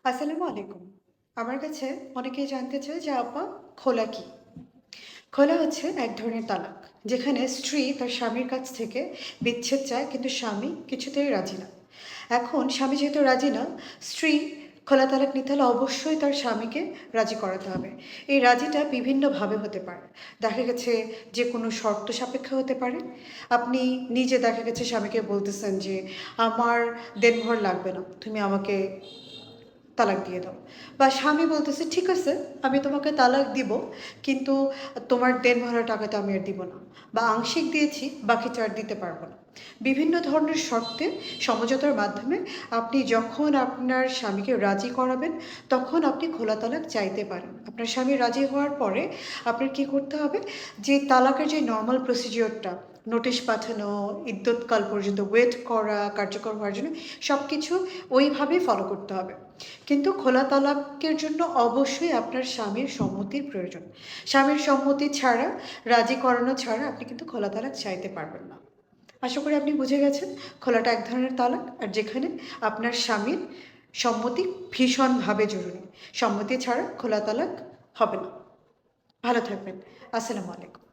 আসসালামু আলাইকুম। আমার কাছে অনেকেই জানতে চায় যে আপা খোলা কি? খোলা হচ্ছে এক ধরনের তালাক। যেখানে স্ত্রী তার স্বামীর কাছ থেকে বিচ্ছেদ চায় কিন্তু স্বামী কিছুতেই রাজি না। এখন স্বামী যেহেতু রাজি না, স্ত্রী খোলা তালাক নিতে হলে অবশ্যই তার স্বামীকে রাজি করাতে হবে। এই রাজিটা বিভিন্নভাবে হতে পারে। দেখা গেছে যে কোনো শর্ত সাপেক্ষে হতে পারে। আপনি নিজে দেখা গেছে স্বামীকে বলতেছেন যে, "আমার দেনমোহর লাগবে না। তুমি আমাকে তালাক দিয়ে দাও।" বা স্বামী বলতেছে, ঠিক আছে, আমি তোমাকে তালাক দিব, কিন্তু তোমার দেনমোহরের টাকা তো আমি আর দিব না, বা আংশিক দিয়েছি, বাকিটা আর দিতে পারবো না। বিভিন্ন ধরনের শর্তে সমঝোতার মাধ্যমে আপনি যখন আপনার স্বামীকে রাজি করাবেন, তখন আপনি খোলা তালাক চাইতে পারেন। আপনার স্বামী রাজি হওয়ার পরে আপনার কি করতে হবে, যে তালাকের যে নর্মাল প্রসিজিওরটা, নোটিশ পাঠানো, ইদ্যৎকাল পর্যন্ত ওয়েট করা, কার্যকর হওয়ার জন্য সব কিছু ওইভাবেই ফলো করতে হবে। কিন্তু খোলা তালাকের জন্য অবশ্যই আপনার স্বামীর সম্মতির প্রয়োজন। স্বামীর সম্মতি ছাড়া, রাজি করানো ছাড়া আপনি কিন্তু খোলা তালাক চাইতে পারবেন না। আশা করি আপনি বুঝে গেছেন, খোলাটা এক ধরনের তালাক, আর যেখানে আপনার স্বামীর সম্মতি ভীষণভাবে জরুরি। সম্মতি ছাড়া খোলা তালাক হবে না। ভালো থাকবেন। আসসালামু আলাইকুম।